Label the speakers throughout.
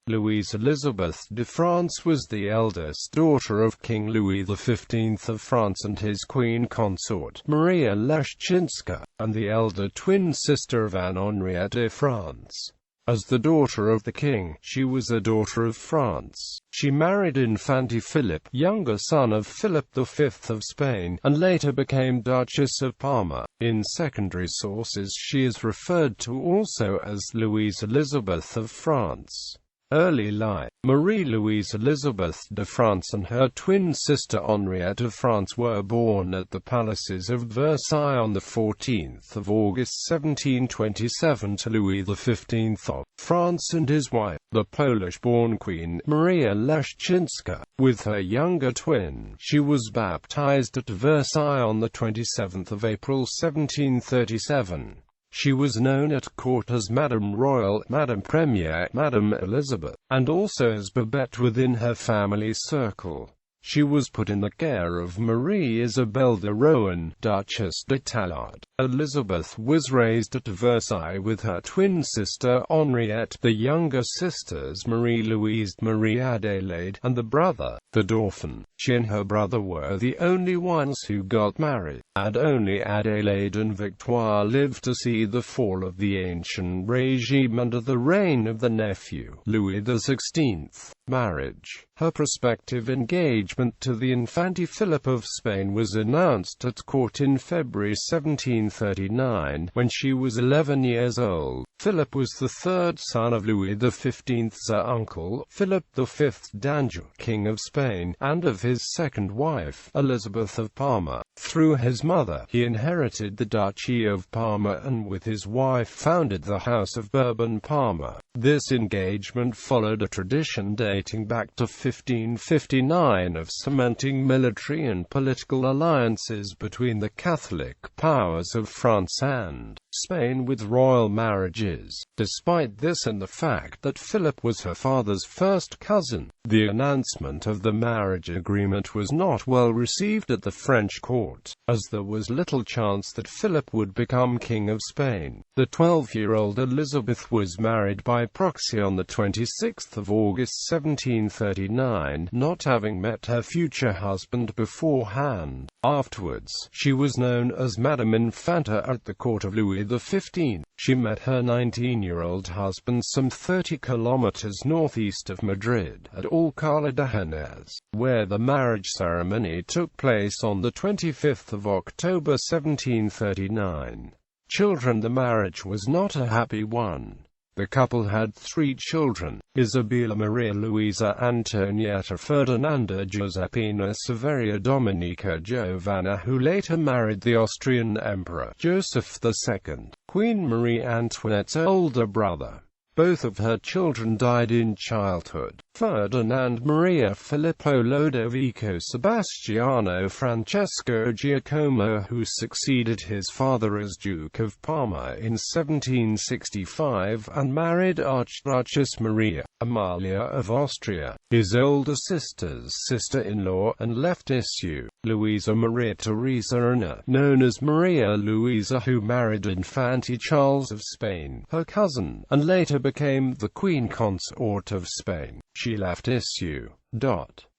Speaker 1: Louise Élisabeth de France was the eldest daughter of King Louis XV of France and his queen consort, Maria Leszczyńska, and the elder twin sister of Anne Henriette de France. As the daughter of the king, she was a daughter of France. She married Infante Philip, younger son of Philip V of Spain, and later became Duchess of Parma. In secondary sources she is referred to also as Louise Élisabeth of France. Early life. Marie-Louise Élisabeth de France and her twin sister Henriette de France were born at the palaces of Versailles on 14 August 1727 to Louis XV of France and his wife, the Polish-born Queen Maria Leszczyńska. With her younger twin, she was baptized at Versailles on 27 April 1737. She was known at court as Madame Royal, Madame Première, Madame Elizabeth, and also as Babette within her family circle. She was put in the care of Marie Isabelle de Rohan, Duchess de Tallard. Elizabeth was raised at Versailles with her twin sister Henriette, the younger sisters Marie-Louise, Marie-Adélaide, and the brother, the Dauphin. She and her brother were the only ones who got married, and only Adélaide and Victoire lived to see the fall of the ancient regime under the reign of the nephew, Louis XVI. Marriage. Her prospective engagement to the Infante Philip of Spain was announced at court in February 1739, when she was 11 years old. Philip was the third son of Louis XV's uncle, Philip V d'Anjou, King of Spain, and of his second wife, Elizabeth of Parma. Through his mother, he inherited the Duchy of Parma and with his wife founded the House of Bourbon-Parma. This engagement followed a tradition dating back to 1559 of cementing military and political alliances between the Catholic powers of France and Spain with royal marriages. Despite this and the fact that Philip was her father's first cousin, the announcement of the marriage agreement was not well received at the French court, as there was little chance that Philip would become King of Spain. The 12-year-old Elizabeth was married by proxy on 26 August 1739, not having met her future husband beforehand. Afterwards, she was known as Madame Infanta at the court of Louis XV. She met her 19-year-old husband some 30 kilometers northeast of Madrid, at Alcalá de Henares, where the marriage ceremony took place on 25 October 1739. Children. The marriage was not a happy one. The couple had 3 children: Isabella Maria Luisa Antonietta Ferdinanda Giuseppina Severia Dominica Giovanna, who later married the Austrian Emperor Joseph II, Queen Marie Antoinette's older brother. Both of her children died in childhood. Ferdinand Maria Filippo Lodovico Sebastiano Francesco Giacomo, who succeeded his father as Duke of Parma in 1765 and married Archduchess Maria Amalia of Austria, his older sister's sister-in-law and left issue, Louisa Maria Teresa Ana, known as Maria Luisa, who married Infante Charles of Spain, her cousin, and later became the Queen Consort of Spain. She left issue.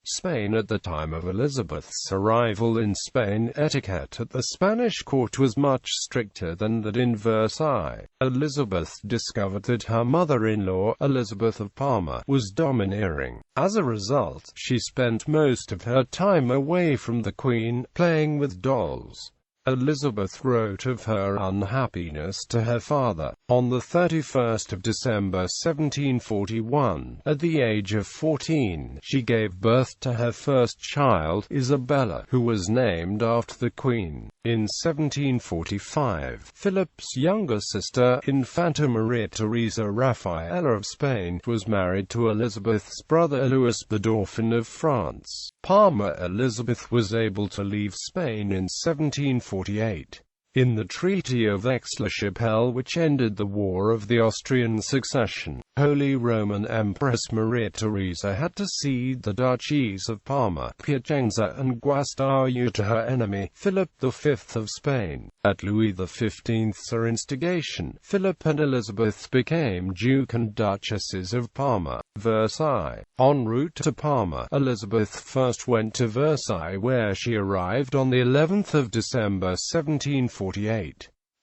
Speaker 1: Spain. At the time of Elizabeth's arrival in Spain, etiquette at the Spanish court was much stricter than that in Versailles. Elizabeth discovered that her mother-in-law, Elizabeth of Parma, was domineering. As a result, she spent most of her time away from the Queen, playing with dolls. Elizabeth wrote of her unhappiness to her father. On 31 December 1741, at the age of 14, she gave birth to her first child, Isabella, who was named after the Queen. In 1745, Philip's younger sister, Infanta Maria Teresa Rafaela of Spain, was married to Elizabeth's brother Louis, the Dauphin of France. Parma. Elizabeth was able to leave Spain in 1748. In the Treaty of Aix-la-Chapelle, which ended the War of the Austrian Succession, Holy Roman Empress Maria Theresa had to cede the duchies of Parma, Piacenza and Guastalla to her enemy, Philip V of Spain. At Louis XV's instigation, Philip and Elizabeth became Duke and Duchesses of Parma, Versailles. En route to Parma, Elizabeth first went to Versailles, where she arrived on the 11th of December 1748.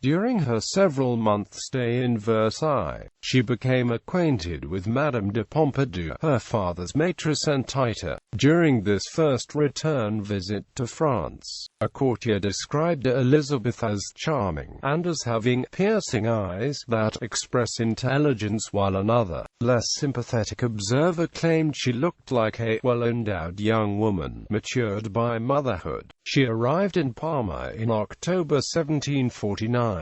Speaker 1: During her several-month stay in Versailles, she became acquainted with Madame de Pompadour, her father's maîtresse and tutor. During this first return visit to France, a courtier described Elizabeth as charming, and as having piercing eyes that express intelligence, while another, less sympathetic observer claimed she looked like a well-endowed young woman, matured by motherhood. She arrived in Parma in October 1749.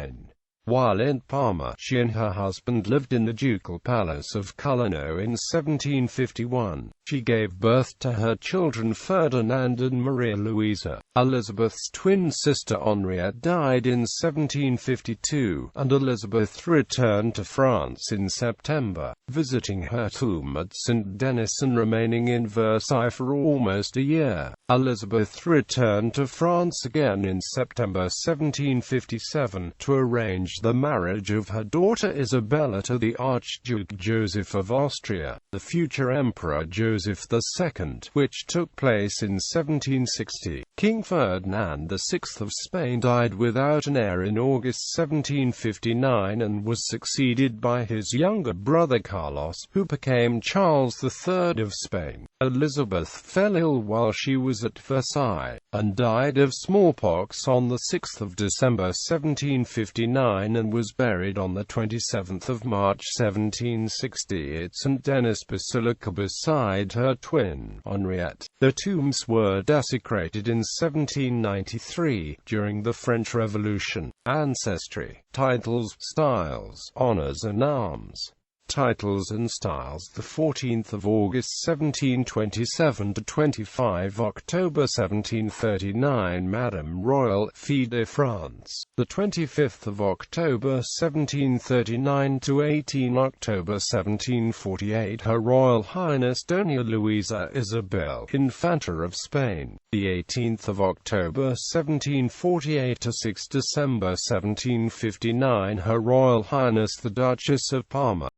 Speaker 1: While in Parma, she and her husband lived in the ducal palace of Colonna in 1751. She gave birth to her children Ferdinand and Maria Louisa. Elizabeth's twin sister Henriette died in 1752, and Elizabeth returned to France in September, visiting her tomb at St. Denis and remaining in Versailles for almost a year. Elizabeth returned to France again in September 1757 to arrange the marriage of her daughter Isabella to the Archduke Joseph of Austria, the future Emperor Joseph II, which took place in 1760. King Ferdinand VI of Spain died without an heir in August 1759 and was succeeded by his younger brother Carlos, who became Charles III of Spain. Elizabeth fell ill while she was at Versailles, and died of smallpox on 6 December 1759 and was buried on 27 March 1760 at St. Denis Basilica beside her twin, Henriette. Their tombs were desecrated in 1793, during the French Revolution. Ancestry, titles, styles, honors and arms. Titles and styles: the 14th of August 1727 to 25 October 1739, Madame Royal, Fille de France. The 25th of October 1739 to 18 October 1748, Her Royal Highness Doña Luisa Isabel, Infanta of Spain. The 18th of October 1748 to 6 December 1759, Her Royal Highness the Duchess of Parma.